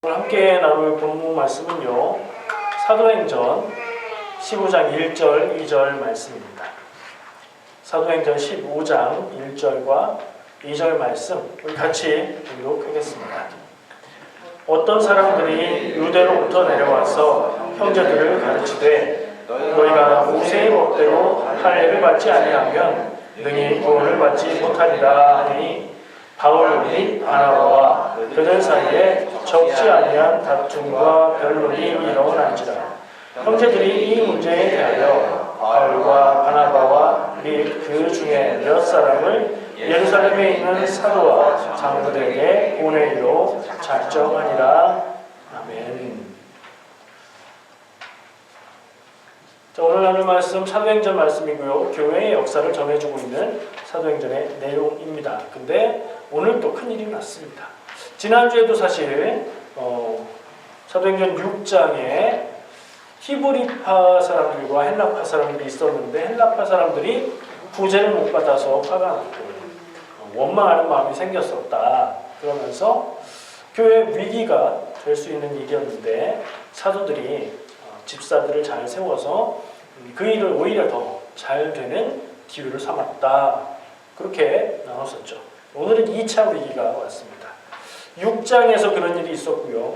오늘 함께 나눌 본문 말씀은요, 사도행전 15장 1절, 2절 말씀입니다. 사도행전 15장 1절과 2절 말씀 우리 같이 교독하겠습니다. 어떤 사람들이 유대로부터 내려와서 형제들을 가르치되 너희가 모세의 법대로 할례를 받지 아니하면 능히 구원을 받지 못하리라 하니 바울 및 바나바와 그들 사이에 적지 아니한 다툼과 변론이 일어난지라. 형제들이 이 문제에 대하여 바울과 바나바와 및 그 중에 몇 사람을 예루살렘에 있는 사도와 장로들에게 보내기로 작정하니라. 아멘. 자, 오늘 나눌 말씀 사도행전 말씀이고요. 교회의 역사를 전해주고 있는 사도행전의 내용입니다. 근데 오늘 또 큰일이 났습니다. 지난주에도 사실 사도행전 6장에 히브리파 사람들과 헬라파 사람들이 있었는데 헬라파 사람들이 구제를 못 받아서 화가 났고 원망하는 마음이 생겼었다. 그러면서 교회 위기가 될 수 있는 일이었는데 사도들이 집사들을 잘 세워서 그 일을 오히려 더 잘 되는 기회를 삼았다. 그렇게 나눴었죠. 오늘은 2차 위기가 왔습니다. 6장에서 그런 일이 있었고요.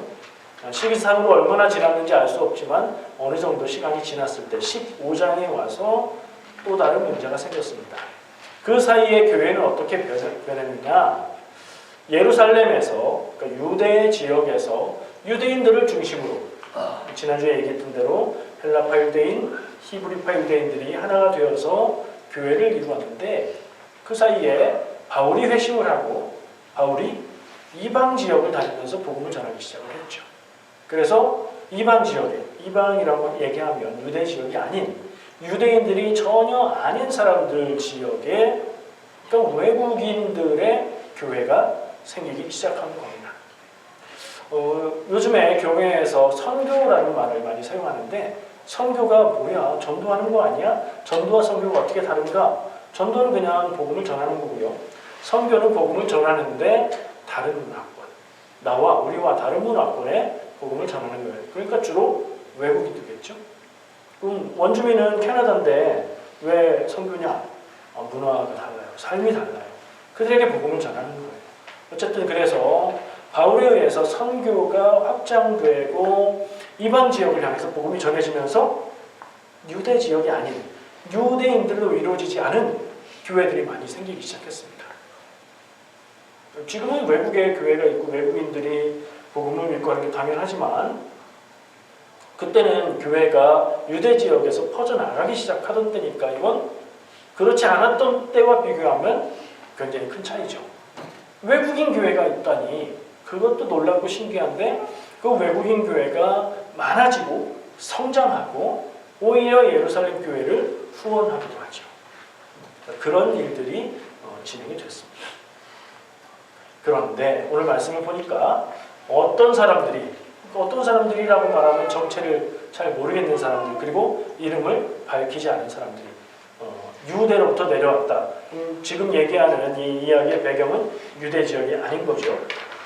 시기상으로 얼마나 지났는지 알 수 없지만 어느 정도 시간이 지났을 때 15장에 와서 또 다른 문제가 생겼습니다. 그 사이에 교회는 어떻게 변했느냐? 예루살렘에서, 그러니까 유대 지역에서 유대인들을 중심으로 지난주에 얘기했던 대로 헬라파 유대인, 히브리파 유대인들이 하나가 되어서 교회를 이루었는데 그 사이에 바울이 회심을 하고 바울이 이방 지역을 다니면서 복음을 전하기 시작을 했죠. 그래서 이방 지역에, 이방이라고 얘기하면 유대 지역이 아닌 유대인들이 전혀 아닌 사람들 지역에, 그러니까 외국인들의 교회가 생기기 시작한 겁니다. 요즘에 교회에서 선교라는 말을 많이 사용하는데 선교가 뭐야? 전도하는 거 아니야? 전도와 선교가 어떻게 다른가? 전도는 그냥 복음을 전하는 거고요. 선교는 복음을 전하는데 다른 문화권, 나와 우리와 다른 문화권에 복음을 전하는 거예요. 그러니까 주로 외국인들겠죠. 그럼 원주민은 캐나다인데 왜 선교냐? 문화가 달라요. 삶이 달라요. 그들에게 복음을 전하는 거예요. 어쨌든 그래서 바울에 의해서 선교가 확장되고 이방 지역을 향해서 복음이 전해지면서 유대 지역이 아닌 유대인들로 이루어지지 않은 교회들이 많이 생기기 시작했습니다. 지금은 외국에 교회가 있고 외국인들이 복음을 믿고 하는 게 당연하지만 그때는 교회가 유대 지역에서 퍼져나가기 시작하던 때니까 이건 그렇지 않았던 때와 비교하면 굉장히 큰 차이죠. 외국인 교회가 있다니 그것도 놀랍고 신기한데 그 외국인 교회가 많아지고 성장하고 오히려 예루살렘 교회를 후원하기도 하죠. 그런 일들이 진행이 됐습니다. 그런데 오늘 말씀을 보니까 어떤 사람들이라고 말하면 정체를 잘 모르겠는 사람들, 그리고 이름을 밝히지 않은 사람들이 유대로부터 내려왔다. 지금 얘기하는 이 이야기의 배경은 유대 지역이 아닌 거죠.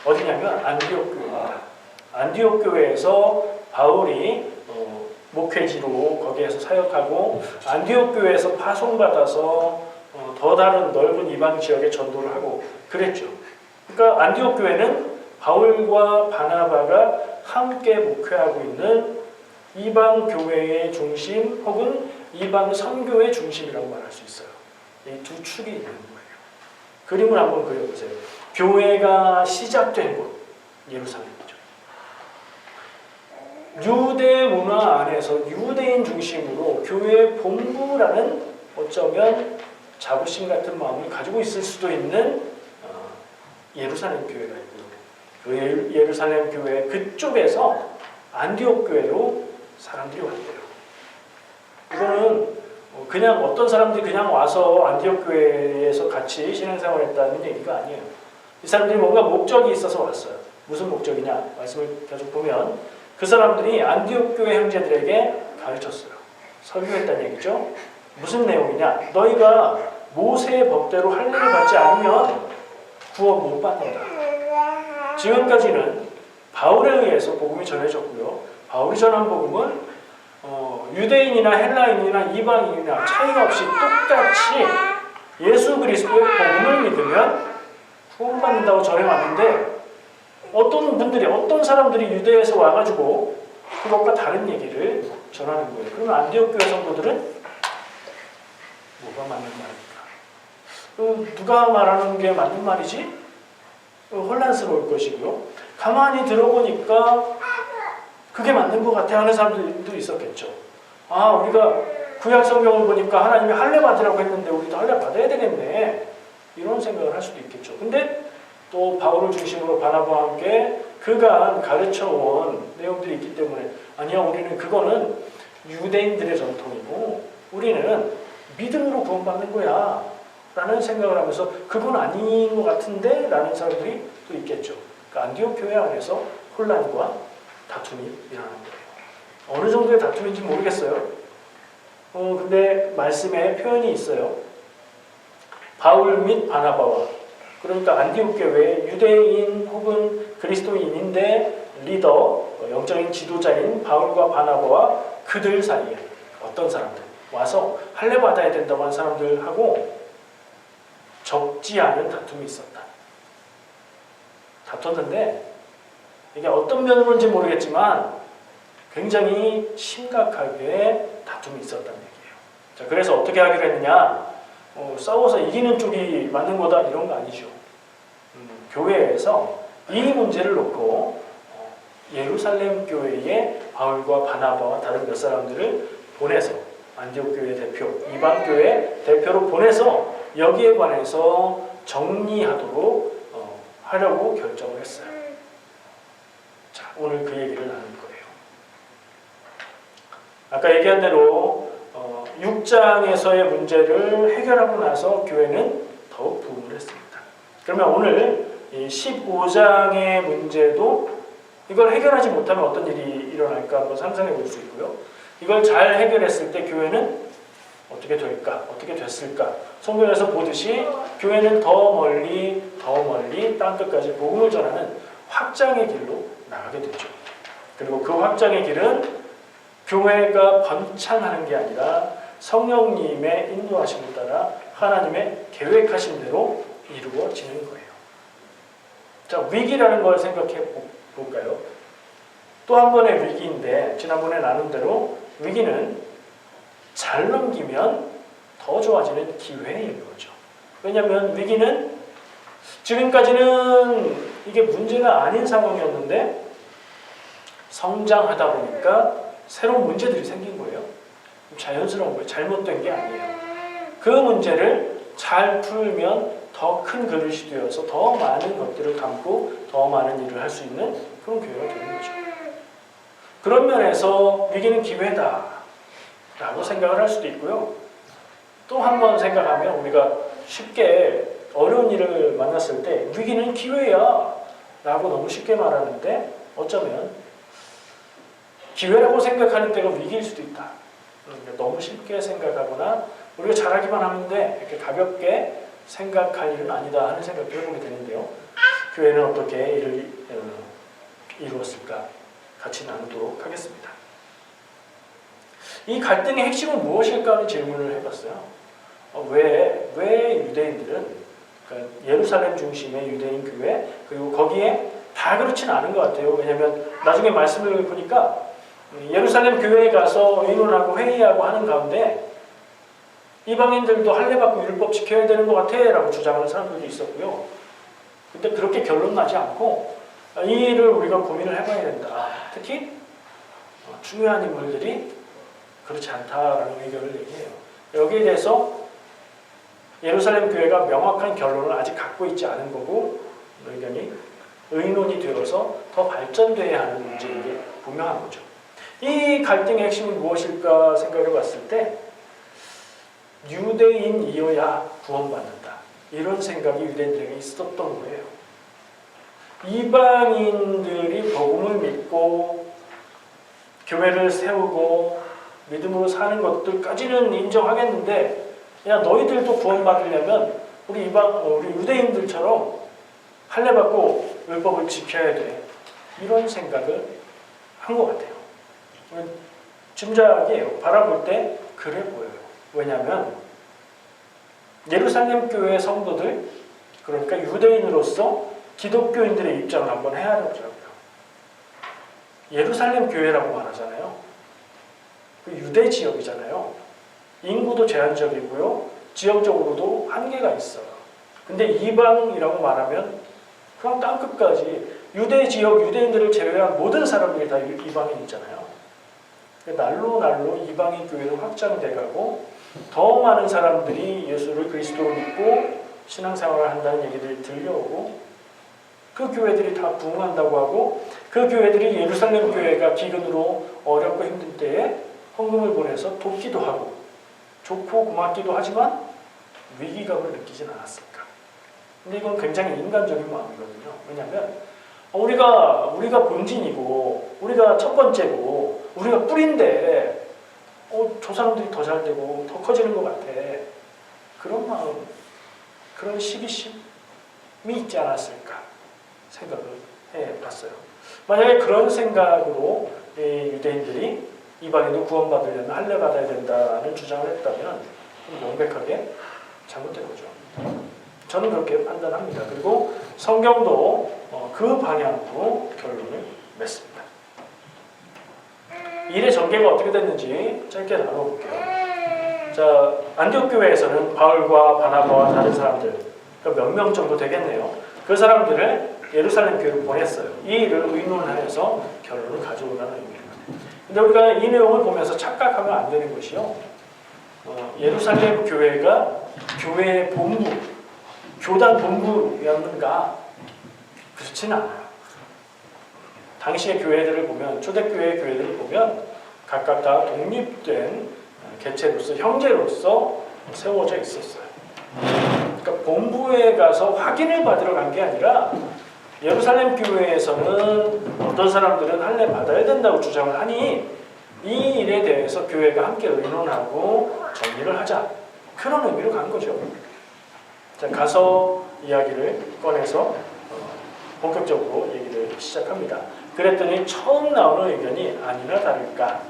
어디냐면 안디옥 교회입니다. 안디옥 교회에서 바울이 목회지로 거기에서 사역하고 안디옥 교회에서 파송받아서 더 다른 넓은 이방 지역에 전도를 하고 그랬죠. 그러니까 안디옥 교회는 바울과 바나바가 함께 목회하고 있는 이방 교회의 중심 혹은 이방 선교의 중심이라고 말할 수 있어요. 이 두 축이 있는 거예요. 그림을 한번 그려보세요. 교회가 시작된 곳, 예루살렘이죠. 유대 문화 안에서 유대인 중심으로 교회의 본부라는 어쩌면 자부심 같은 마음을 가지고 있을 수도 있는 예루살렘 교회가 있고요. 그 예루살렘 교회 그쪽에서 안디옥 교회로 사람들이 왔대요. 이거는 그냥 어떤 사람들이 그냥 와서 안디옥 교회에서 같이 신앙생활했다는 얘기가 아니에요. 이 사람들이 뭔가 목적이 있어서 왔어요. 무슨 목적이냐? 말씀을 계속 보면 그 사람들이 안디옥 교회 형제들에게 가르쳤어요. 설교했다는 얘기죠. 무슨 내용이냐? 너희가 모세의 법대로 할례를 받지 않으면 구원 못 받는다. 지금까지는 바울 바울에 의해서 복음이 전해졌고요. 바울이 전한 복음은 유대인이나 헬라인이나 이방인이나 차이가 없이 똑같이 예수 그리스도의 복음을 믿으면 구원받는다고 전해왔는데, 어떤 사람들이 유대에서 와가지고 그것과 다른 얘기를 전하는 거예요. 그러면 안디옥 교회 성도들은 뭐가 맞는 말입니까? 누가 말하는 게 맞는 말이지? 혼란스러울 것이고요. 가만히 들어보니까 그게 맞는 것 같아 하는 사람들도 있었겠죠. 우리가 구약 성경을 보니까 하나님이 할례 받으라고 했는데 우리도 할례 받아야 되겠네, 이런 생각을 할 수도 있겠죠. 근데 또 바울을 중심으로 바나바와 함께 그간 가르쳐온 내용들이 있기 때문에, 아니야, 우리는 그거는 유대인들의 전통이고 우리는 믿음으로 구원받는 거야 라는 생각을 하면서 그건 아닌 것 같은데 라는 사람들이 또 있겠죠. 그러니까 안디옥 교회 안에서 혼란과 다툼이 일어나는 거예요. 어느 정도의 다툼인지 모르겠어요. 근데 말씀에 표현이 있어요. 바울 및 바나바와, 그러니까 안디옥 교회의 유대인 혹은 그리스도인인데 리더, 영적인 지도자인 바울과 바나바와 그들 사이에 어떤 사람들 와서 할례 받아야 된다고 한 사람들하고 적지 않은 다툼이 있었다. 다퉜는데 이게 어떤 면으로인지 모르겠지만 굉장히 심각하게 다툼이 있었다는 얘기예요. 자, 그래서 어떻게 하기로 했느냐? 싸워서 이기는 쪽이 맞는 거다, 이런 거 아니죠. 교회에서 이 문제를 놓고 예루살렘 교회에 바울과 바나바와 다른 몇 사람들을 보내서, 안디옥 교회 대표, 이방 교회 대표로 보내서 여기에 관해서 정리하도록 하려고 결정을 했어요. 자, 오늘 그 얘기를 나눌 거예요. 아까 얘기한 대로 6장에서의 문제를 해결하고 나서 교회는 더욱 부흥을 했습니다. 그러면 오늘 이 15장의 문제도 이걸 해결하지 못하면 어떤 일이 일어날까 한번 상상해 볼 수 있고요. 이걸 잘 해결했을 때 교회는 어떻게 될까? 어떻게 됐을까? 성경에서 보듯이 교회는 더 멀리 땅끝까지 복음을 전하는 확장의 길로 나가게 되죠. 그리고 그 확장의 길은 교회가 번창하는 게 아니라 성령님의 인도하심을 따라 하나님의 계획하신 대로 이루어지는 거예요. 자, 위기라는 걸 생각해 볼까요? 또 한 번의 위기인데, 지난번에 나눈 대로 위기는 잘 넘기면 더 좋아지는 기회인 거죠. 왜냐하면 위기는 지금까지는 이게 문제가 아닌 상황이었는데 성장하다 보니까 새로운 문제들이 생긴 거예요. 자연스러운 거예요. 잘못된 게 아니에요. 그 문제를 잘 풀면 더 큰 그릇이 되어서 더 많은 것들을 담고 더 많은 일을 할 수 있는 그런 교회가 되는 거죠. 그런 면에서 위기는 기회다 라고 생각을 할 수도 있고요. 또 한 번 생각하면 우리가 쉽게 어려운 일을 만났을 때 위기는 기회야 라고 너무 쉽게 말하는데, 어쩌면 기회라고 생각하는 때가 위기일 수도 있다. 너무 쉽게 생각하거나 우리가 잘하기만 하면 돼, 이렇게 가볍게 생각할 일은 아니다 하는 생각도 해보게 되는데요. 교회는 어떻게 일을 이루었을까? 같이 나누도록 하겠습니다. 이 갈등의 핵심은 무엇일까 하는 질문을 해봤어요. 왜 유대인들은, 그러니까 예루살렘 중심의 유대인 교회, 그리고 거기에 다 그렇지는 않은 것 같아요. 왜냐하면 나중에 말씀을 보니까 예루살렘 교회에 가서 의논하고 회의하고 하는 가운데 이방인들도 할례 받고 율법 지켜야 되는 것 같아 라고 주장하는 사람들도 있었고요. 근데 그렇게 결론 나지 않고 이 일을 우리가 고민을 해봐야 된다. 특히 중요한 인물들이 그렇지 않다라는 의견을 얘기해요. 여기에 대해서 예루살렘 교회가 명확한 결론을 아직 갖고 있지 않은 거고, 의견이 의논이 되어서 더 발전돼야 하는 문제인 게 분명한 거죠. 이 갈등의 핵심은 무엇일까 생각해 봤을 때 유대인이어야 구원받는다, 이런 생각이 유대인들에게 있었던 거예요. 이방인들이 복음을 믿고 교회를 세우고 믿음으로 사는 것들까지는 인정하겠는데, 야, 너희들도 구원받으려면 우리 유대인들처럼 할례 받고 율법을 지켜야 돼. 이런 생각을 한 것 같아요. 짐작이에요. 바라볼 때 그래 보여요. 왜냐하면 예루살렘 교회 성도들, 그러니까 유대인으로서 기독교인들의 입장을 한번 헤아려보자고요. 예루살렘 교회라고 말하잖아요. 그 유대 지역이잖아요. 인구도 제한적이고요. 지역적으로도 한계가 있어요. 근데 이방이라고 말하면 그냥 땅끝까지 유대 지역 유대인들을 제외한 모든 사람들이 다 이방인이잖아요. 날로 이방인 교회는 확장돼가고 더 많은 사람들이 예수를 그리스도로 믿고 신앙생활을 한다는 얘기들이 들려오고 그 교회들이 다 부흥한다고 하고 그 교회들이 예루살렘 교회가 기근으로 어렵고 힘든 때에 헌금을 보내서 돕기도 하고 좋고 고맙기도 하지만 위기감을 느끼진 않았을까. 근데 이건 굉장히 인간적인 마음이거든요. 왜냐하면 우리가 본진이고 우리가 첫 번째고 우리가 뿌리인데 저 사람들이 더 잘 되고 더 커지는 것 같아. 그런 마음, 그런 시기심이 있지 않았을까 생각을 해봤어요. 만약에 그런 생각으로 유대인들이 이방인도 구원받으려면 할례 받아야 된다는 주장을 했다면 명백하게 잘못된 거죠. 저는 그렇게 판단합니다. 그리고 성경도 그 방향으로 결론을 맺습니다. 일의 전개가 어떻게 됐는지 짧게 나눠볼게요. 자, 안디옥 교회에서는 바울과 바나바와 다른 사람들, 그러니까 몇 명 정도 되겠네요. 그 사람들을 예루살렘 교회로 보냈어요. 이 일을 의논하여서 결론을 가져오라는 의미입니다. 근데 우리가 이 내용을 보면서 착각하면 안 되는 것이요. 예루살렘 교회가 교회의 본부, 교단 본부였는가? 그렇지는 않아요. 당시의 교회들을 보면, 초대교회의 교회들을 보면 각각 다 독립된 개체로서, 형제로서 세워져 있었어요. 그러니까 본부에 가서 확인을 받으러 간 게 아니라 예루살렘 교회에서는 어떤 사람들은 할례 받아야 된다고 주장을 하니 이 일에 대해서 교회가 함께 의논하고 정리를 하자. 그런 의미로 간 거죠. 자, 가서 이야기를 꺼내서 본격적으로 얘기를 시작합니다. 그랬더니 처음 나오는 의견이 아니나 다를까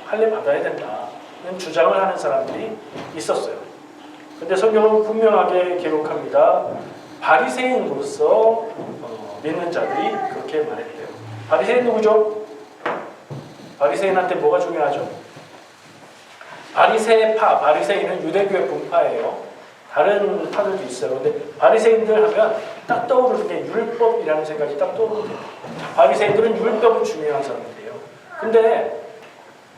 할례 받아야 된다는 주장을 하는 사람들이 있었어요. 근데 성경은 분명하게 기록합니다. 바리새인으로서 믿는 자들이 그렇게 말했대요. 바리새인 누구죠? 바리새인한테 뭐가 중요하죠? 바리새파, 바리새인은 유대교의 분파예요. 다른 파들도 있어요. 근데 바리새인들 하면 딱 떠오르는 게 율법이라는 생각이 딱 떠오르는데 바리새인들은 율법이 중요한 사람들이에요. 근데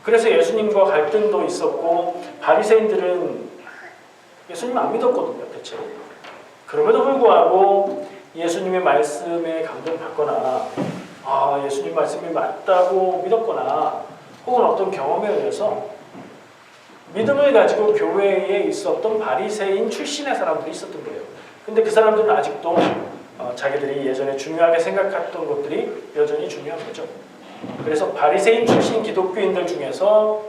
그래서 예수님과 갈등도 있었고 바리새인들은 예수님 안 믿었거든요. 대체로. 그럼에도 불구하고 예수님의 말씀에 감동받거나 예수님 말씀이 맞다고 믿었거나 혹은 어떤 경험에 의해서 믿음을 가지고 교회에 있었던 바리새인 출신의 사람들이 있었던 거예요. 근데 그 사람들은 아직도 자기들이 예전에 중요하게 생각했던 것들이 여전히 중요한 거죠. 그래서 바리새인 출신 기독교인들 중에서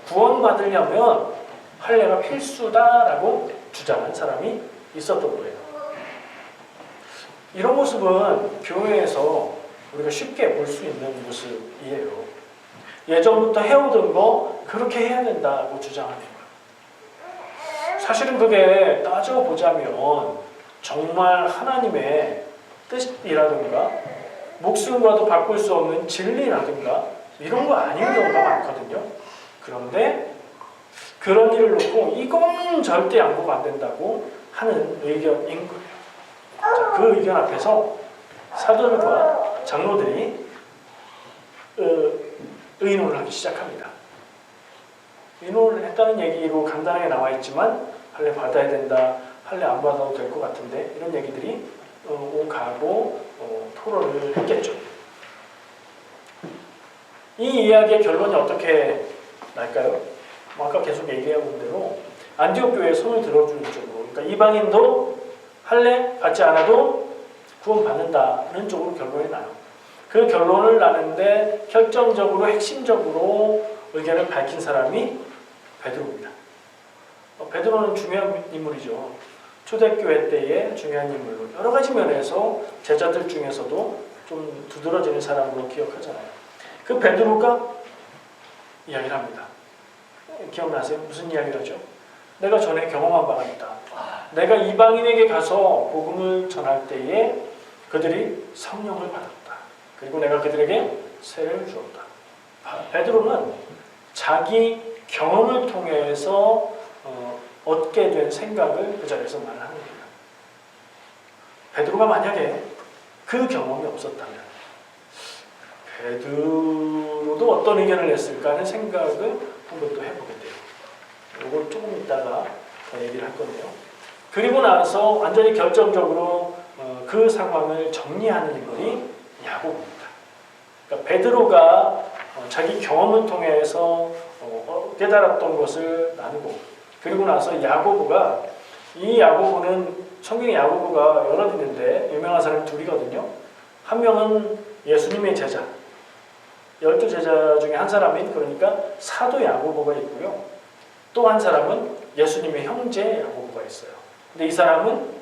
구원받으려면 할례가 필수다라고 주장한 사람이 있었던 거예요. 이런 모습은 교회에서 우리가 쉽게 볼 수 있는 모습이에요. 예전부터 해오던 거 그렇게 해야 된다고 주장하는 거예요. 사실은 그게 따져보자면 정말 하나님의 뜻이라든가 목숨과도 바꿀 수 없는 진리라든가 이런 거 아닌 경우가 많거든요. 그런데 그런 일을 놓고 이건 절대 양보가 안 된다고 하는 의견인 거예요. 자, 그 의견 앞에서 사도들과 장로들이 의논을 하기 시작합니다. 의논을 했다는 얘기로 간단하게 나와 있지만 할례 받아야 된다, 할례 안 받아도 될 것 같은데 이런 얘기들이 오가고 토론을 했겠죠. 이 이야기의 결론이 어떻게 날까요? 아까 계속 얘기해온 대로 안디옥 교회에 손을 들어주는 쪽으로, 그러니까 이방인도 할례 받지 않아도 구원받는다는 쪽으로 결론이 나요. 그 결론을 나는데 결정적으로 핵심적으로 의견을 밝힌 사람이 베드로입니다. 베드로는 중요한 인물이죠. 초대교회 때의 중요한 인물로 여러 가지 면에서 제자들 중에서도 좀 두드러지는 사람으로 기억하잖아요. 그 베드로가 이야기를 합니다. 기억나세요? 무슨 이야기를 하죠? 내가 전에 경험한 바가 있다. 내가 이방인에게 가서 복음을 전할 때에 그들이 성령을 받았다. 그리고 내가 그들에게 세례를 주었다. 베드로는 자기 경험을 통해서 얻게 된 생각을 그 자리에서 말하는 거예요. 베드로가 만약에 그 경험이 없었다면 베드로도 어떤 의견을 냈을까 하는 생각을 한번 또 해보게 돼요. 이걸 조금 이따가 더 얘기를 할 건데요. 그리고 나서 완전히 결정적으로 그 상황을 정리하는 인물이 야고보입니다. 그러니까 베드로가 자기 경험을 통해서 깨달았던 것을 나누고, 그리고 나서 야고보가, 이 야고보는 성경에 야고보가 여러 있는데 유명한 사람이 둘이거든요. 한 명은 예수님의 제자, 12제자 중에 한 사람인, 그러니까 사도 야고보가 있고요. 또 한 사람은 예수님의 형제 야고보가 있어요. 근데 이 사람은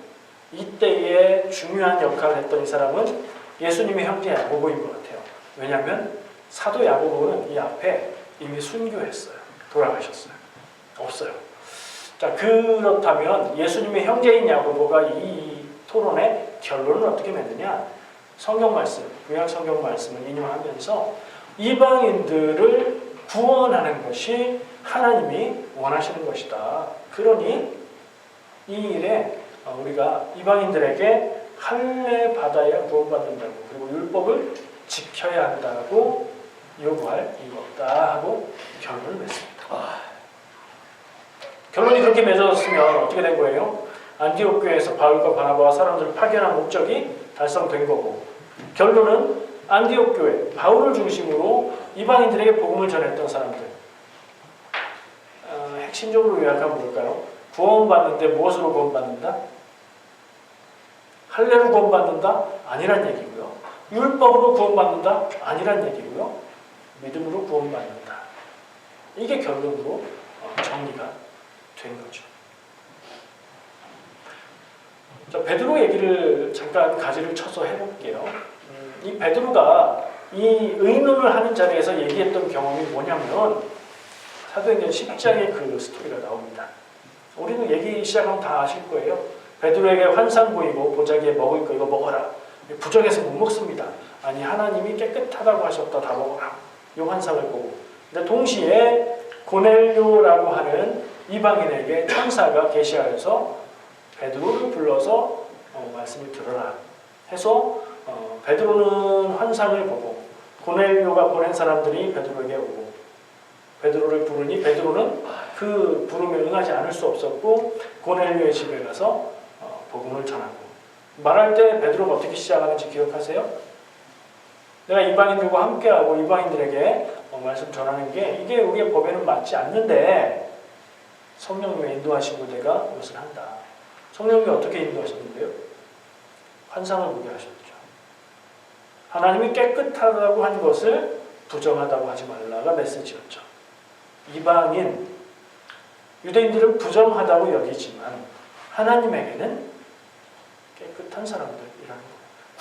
이때에 중요한 역할을 했던 이 사람은 예수님의 형제 야고보인 것 같아요. 왜냐하면 사도 야고보는 이 앞에 이미 순교했어요. 돌아가셨어요. 없어요. 자, 그렇다면 예수님의 형제인 야고보가 이 토론의 결론을 어떻게 맺느냐? 성경 말씀, 구약 성경 말씀을 인용하면서 이방인들을 구원하는 것이 하나님이 원하시는 것이다. 그러니 이 일에 우리가 이방인들에게 할례 받아야 구원받는다고, 그리고 율법을 지켜야 한다고 요구할 이유가 없다 하고 결론을 맺습니다. 결론이 그렇게 맺어졌으면 어떻게 된 거예요? 안디옥 교회에서 바울과 바나바와 사람들을 파견한 목적이 달성된 거고, 결론은 안디옥 교회, 바울을 중심으로 이방인들에게 복음을 전했던 사람들, 핵심적으로 요약하면 뭘까요? 구원받는데 무엇으로 구원받는다? 할례로 구원받는다? 아니란 얘기고요. 율법으로 구원받는다? 아니란 얘기고요. 믿음으로 구원받는다. 이게 결론으로 정리가 된 거죠. 자, 베드로 얘기를 잠깐 가지를 쳐서 해볼게요. 이 베드로가 이 의논을 하는 자리에서 얘기했던 경험이 뭐냐면 사도행전 10장에 그 스토리가 나옵니다. 우리는 얘기 시작하면 다 아실 거예요. 베드로에게 환상 보이고 보자기에 먹을 거 이거 먹어라. 부정해서 못 먹습니다. 아니 하나님이 깨끗하다고 하셨다. 다 먹어라. 이 환상을 보고. 근데 동시에 고넬료라고 하는 이방인에게 천사가 계시하여서 베드로를 불러서 말씀을 들어라 해서 베드로는 환상을 보고 고넬료가 보낸 사람들이 베드로에게 오고 베드로를 부르니 베드로는 그 부름에 응하지 않을 수 없었고 고넬료의 집에 가서 복음을 전하고, 말할 때 베드로가 어떻게 시작하는지 기억하세요? 내가 이방인들과 함께하고 이방인들에게 말씀 전하는 게 이게 우리의 법에는 맞지 않는데 성령님의 인도하심으로 내가 이것을 한다. 성령님이 어떻게 인도하셨는데요? 환상을 보게 하셨죠. 하나님이 깨끗하다고 한 것을 부정하다고 하지 말라가 메시지였죠. 이방인, 유대인들은 부정하다고 여기지만 하나님에게는 깨끗한 사람들이라는 거예요.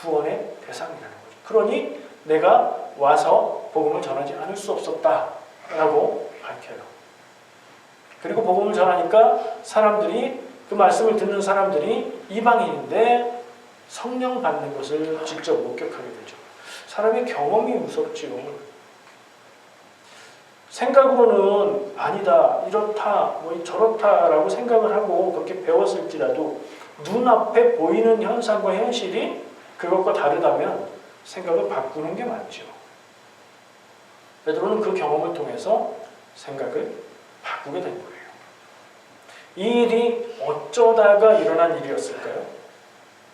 구원의 대상이라는 거죠. 그러니 내가 와서 복음을 전하지 않을 수 없었다라고 밝혀요. 그리고 복음을 전하니까 사람들이, 그 말씀을 듣는 사람들이 이방인인데 성령 받는 것을 직접 목격하게 되죠. 사람의 경험이 무섭지요. 생각으로는 아니다, 이렇다, 뭐 저렇다라고 생각을 하고 그렇게 배웠을지라도 눈앞에 보이는 현상과 현실이 그것과 다르다면 생각을 바꾸는 게 맞죠. 베드로는 그 경험을 통해서 생각을 바꾸게 된 거예요. 이 일이 어쩌다가 일어난 일이었을까요?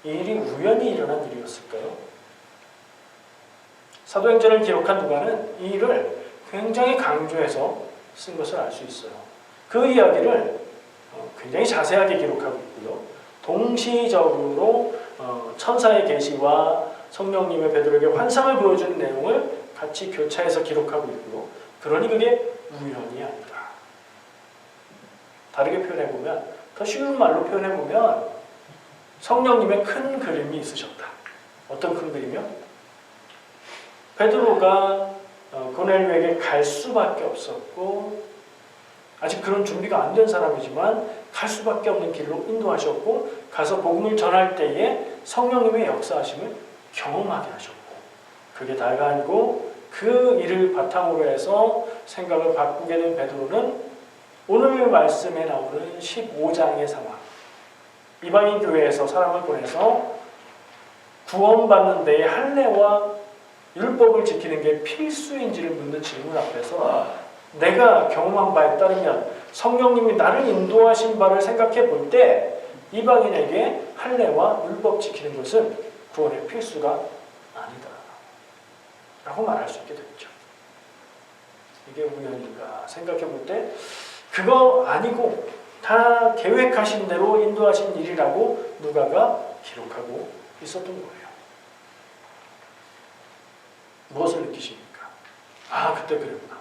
이 일이 우연히 일어난 일이었을까요? 사도행전을 기록한 누가는 이 일을 굉장히 강조해서 쓴 것을 알 수 있어요. 그 이야기를 굉장히 자세하게 기록하고 있고요. 동시적으로 천사의 계시와 성령님의 베드로에게 환상을 보여주는 내용을 같이 교차해서 기록하고 있고요. 그러니 그게 우연이 아니다. 다르게 표현해보면, 더 쉬운 말로 표현해보면 성령님의 큰 그림이 있으셨다. 어떤 큰 그림이요? 베드로가 고넬료에게 갈 수밖에 없었고, 아직 그런 준비가 안 된 사람이지만 갈 수밖에 없는 길로 인도하셨고, 가서 복음을 전할 때에 성령님의 역사하심을 경험하게 하셨고, 그게 다가 아니고 그 일을 바탕으로 해서 생각을 바꾸게 된 베드로는 오늘 말씀에 나오는 15장의 상황, 이방인 교회에서 사람을 보내서 구원받는 데에 할례와 율법을 지키는 게 필수인지를 묻는 질문 앞에서 내가 경험한 바에 따르면 성령님이 나를 인도하신 바를 생각해 볼 때 이방인에게 할례와 율법 지키는 것은 구원의 필수가 아니다 라고 말할 수 있게 됐죠. 이게 우연인가 생각해 볼 때 그거 아니고 다 계획하신 대로 인도하신 일이라고 누가가 기록하고 있었던 거예요. 무엇을 느끼십니까? 아, 그때 그랬구나.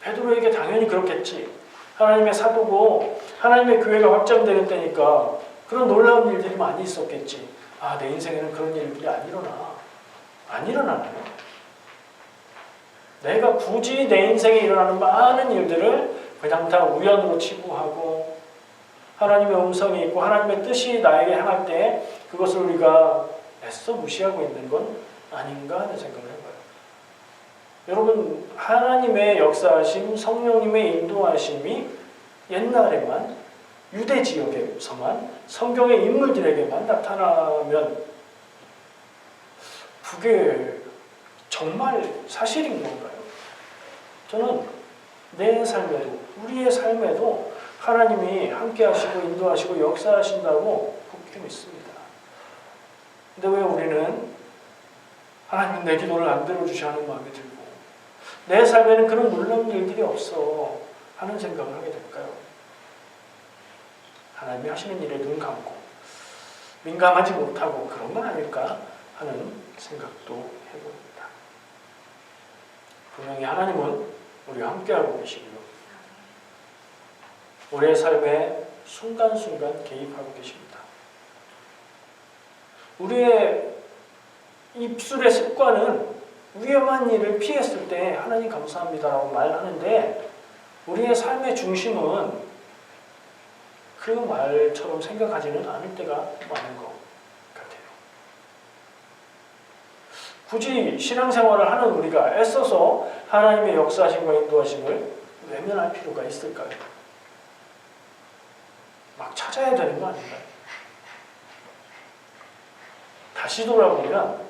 베드로에게 당연히 그렇겠지. 하나님의 사도고 하나님의 교회가 확장되는 때니까 그런 놀라운 일들이 많이 있었겠지. 아, 내 인생에는 그런 일들이 안 일어나. 안 일어나네요. 내가 굳이 내 인생에 일어나는 많은 일들을 그냥 다 우연으로 치부하고 하나님의 음성이 있고 하나님의 뜻이 나에게 향할 때 그것을 우리가 애써 무시하고 있는 건 아닌가 하는 생각을 해봐요. 여러분, 하나님의 역사하심, 성령님의 인도하심이 옛날에만 유대 지역에서만 성경의 인물들에게만 나타나면 그게 정말 사실인 건가요? 저는 내 삶에도 우리의 삶에도 하나님이 함께 하시고 인도하시고 역사하신다고 굳게 믿습니다. 근데 왜 우리는 하나님은 내 기도를 안 들어주셔 하는 마음이 들고 내 삶에는 그런 놀라운 일들이 없어 하는 생각을 하게 될까요? 하나님이 하시는 일에 눈 감고 민감하지 못하고 그런 건 아닐까 하는 생각도 해봅니다. 분명히 하나님은 우리와 함께하고 계시고요. 우리의 삶에 순간순간 개입하고 계십니다. 우리의 입술의 습관은 위험한 일을 피했을 때 하나님 감사합니다라고 말하는데 우리의 삶의 중심은 그 말처럼 생각하지는 않을 때가 많은 것 같아요. 굳이 신앙생활을 하는 우리가 애써서 하나님의 역사하심과 인도하심을 외면할 필요가 있을까요? 막 찾아야 되는 거 아닌가요? 다시 돌아보면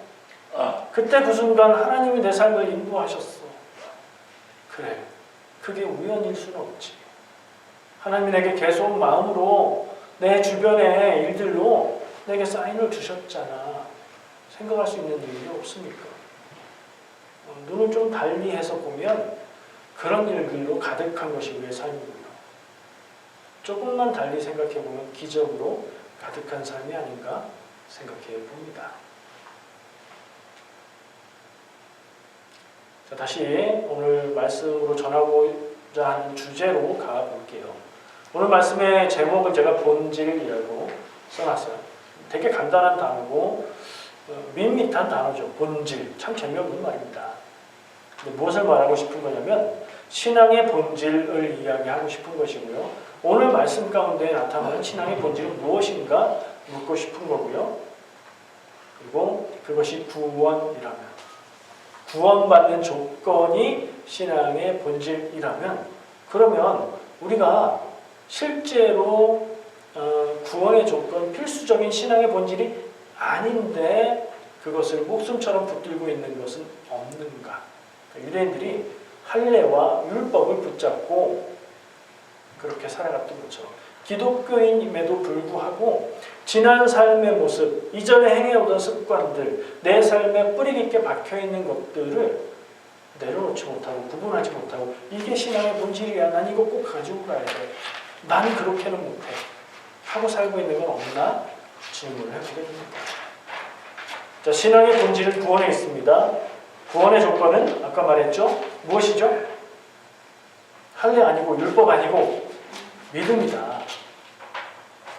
그때 그 순간 하나님이 내 삶을 인도하셨어. 그래, 그게 우연일 수는 없지. 하나님이 내게 계속 마음으로 내 주변의 일들로 내게 사인을 주셨잖아. 생각할 수 있는 일이 없습니까? 눈을 좀 달리 해서 보면 그런 일들로 가득한 것이 우리의 삶이고요. 조금만 달리 생각해 보면 기적으로 가득한 삶이 아닌가 생각해 봅니다. 자, 다시 오늘 말씀으로 전하고자 하는 주제로 가볼게요. 오늘 말씀의 제목을 제가 본질이라고 써놨어요. 되게 간단한 단어고 밋밋한 단어죠. 본질. 참 재미없는 말입니다. 근데 무엇을 말하고 싶은 거냐면 신앙의 본질을 이야기하고 싶은 것이고요. 오늘 말씀 가운데 나타나는 신앙의 본질은 무엇인가 묻고 싶은 거고요. 그리고 그것이 구원이라면, 구원받는 조건이 신앙의 본질이라면, 그러면 우리가 실제로 구원의 조건, 필수적인 신앙의 본질이 아닌데 그것을 목숨처럼 붙들고 있는 것은 없는가? 유대인들이 할례와 율법을 붙잡고 그렇게 살아갔던 것처럼 기독교인임에도 불구하고 지난 삶의 모습, 이전에 행해오던 습관들, 내 삶에 뿌리 깊게 박혀있는 것들을 내려놓지 못하고 구분하지 못하고 이게 신앙의 본질이야. 난 이거 꼭 가지고 가야 돼. 난 그렇게는 못해. 하고 살고 있는 건 없나? 질문을 해보게 됩니다. 자, 신앙의 본질은 구원에 있습니다. 구원의 조건은 아까 말했죠? 무엇이죠? 할례 아니고 율법 아니고 믿음이다.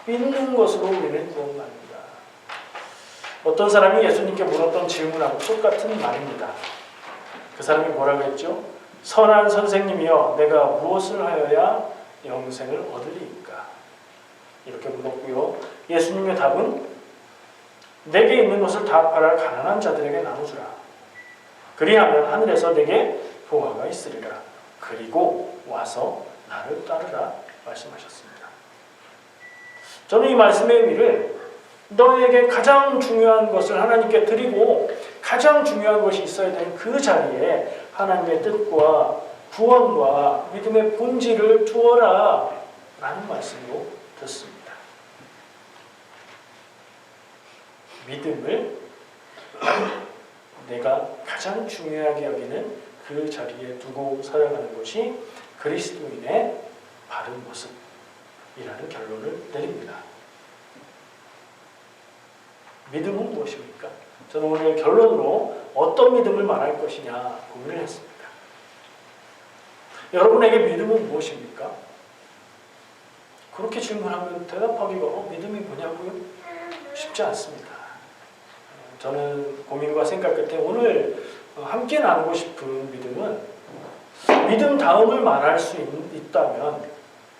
믿는 것으로 우리는 구원받는다. 어떤 사람이 예수님께 물었던 질문하고 똑같은 말입니다. 그 사람이 뭐라고 했죠? 선한 선생님이여 내가 무엇을 하여야 영생을 얻으리이까? 이렇게 물었고요. 예수님의 답은 내게 있는 것을 다 팔아 가난한 자들에게 나눠주라. 그리하면 하늘에서 내게 보화가 있으리라. 그리고 와서 나를 따르라 말씀하셨습니다. 저는 이 말씀의 의미를 너에게 가장 중요한 것을 하나님께 드리고 가장 중요한 것이 있어야 되는 그 자리에 하나님의 뜻과 구원과 믿음의 본질을 두어라 라는 말씀으로 듣습니다. 믿음을 내가 가장 중요하게 여기는 그 자리에 두고 살아가는 것이 그리스도인의 바른 모습이라는 결론을 내립니다. 믿음은 무엇입니까? 저는 오늘 결론으로 어떤 믿음을 말할 것이냐 고민을 했습니다. 여러분에게 믿음은 무엇입니까? 그렇게 질문하면 대답하기가 믿음이 뭐냐고요? 쉽지 않습니다. 저는 고민과 생각 끝에 오늘 함께 나누고 싶은 믿음은 믿음 다음을 말할 수 있다면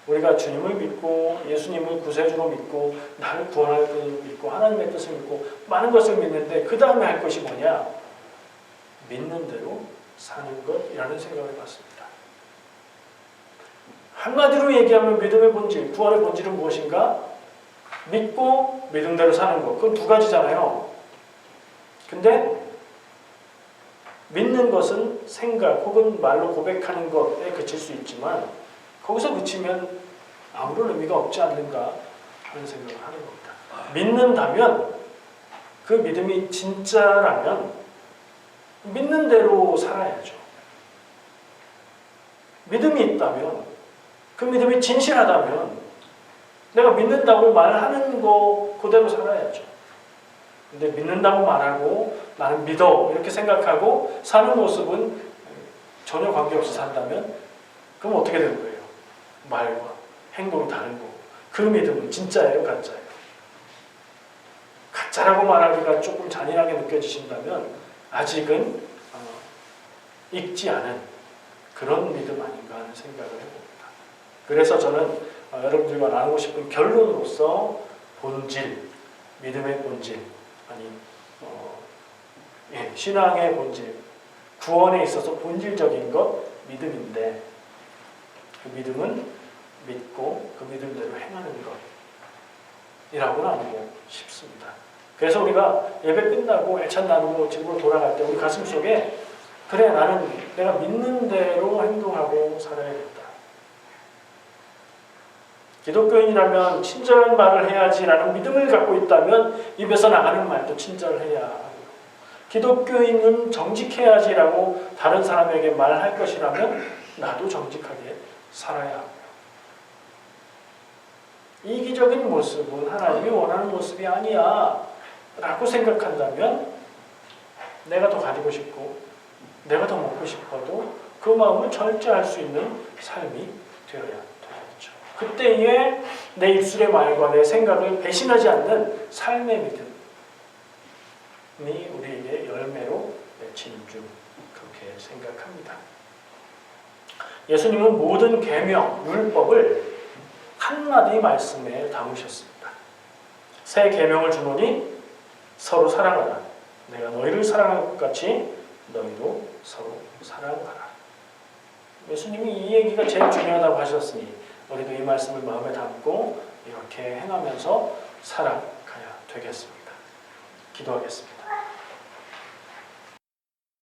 우리가 주님을 믿고 예수님을 구세주로 믿고 나를 구원할 분을 믿고 하나님의 뜻을 믿고 많은 것을 믿는데 그 다음에 할 것이 뭐냐? 믿는 대로 사는 것이라는 생각을 해봤습니다. 한마디로 얘기하면 믿음의 본질, 구원의 본질은 무엇인가? 믿고 믿음대로 사는 것. 그건 두 가지잖아요. 근데 믿는 것은 생각 혹은 말로 고백하는 것에 그칠 수 있지만 거기서 그치면 아무런 의미가 없지 않는가 하는 생각을 하는 겁니다. 믿는다면 그 믿음이 진짜라면 믿는 대로 살아야죠. 믿음이 있다면 그 믿음이 진실하다면 내가 믿는다고 말하는 거 그대로 살아야죠. 근데 믿는다고 말하고 나는 믿어 이렇게 생각하고 사는 모습은 전혀 관계없이 산다면 그럼 어떻게 되는 거예요? 말과 행동이 다른 거고 그 믿음은 진짜예요? 가짜예요? 가짜라고 말하기가 조금 잔인하게 느껴지신다면 아직은 익지 않은 그런 믿음 아닌가 하는 생각을 해봅니다. 그래서 저는 여러분들과 나누고 싶은 결론으로서 본질, 믿음의 본질 아니 신앙의 본질, 구원에 있어서 본질적인 것 믿음인데 그 믿음은 믿고 그 믿음대로 행하는 것이라고 나누고 싶습니다. 그래서 우리가 예배 끝나고 애찬 나누고 집으로 돌아갈 때 우리 가슴 속에 그래 나는 내가 믿는 대로 행동하고 살아야겠다. 기독교인이라면 친절한 말을 해야지라는 믿음을 갖고 있다면 입에서 나가는 말도 친절해야 하고 기독교인은 정직해야지라고 다른 사람에게 말할 것이라면 나도 정직하게 살아야 하고 이기적인 모습은 하나님이 원하는 모습이 아니야 라고 생각한다면 내가 더 가지고 싶고 내가 더 먹고 싶어도 그 마음을 절제할 수 있는 삶이 되어야 되겠죠. 그때에 내 입술의 말과 내 생각을 배신하지 않는 삶의 믿음이 우리에게 열매로 맺히는 줄 그렇게 생각합니다. 예수님은 모든 계명, 율법을 한마디 말씀에 담으셨습니다. 새 계명을 주노니 서로 사랑하라. 내가 너희를 사랑한 것 같이 너희도 서로 사랑하라. 예수님이 이 얘기가 제일 중요하다고 하셨으니 우리도 이 말씀을 마음에 담고 이렇게 행하면서 살아가야 되겠습니다. 기도하겠습니다.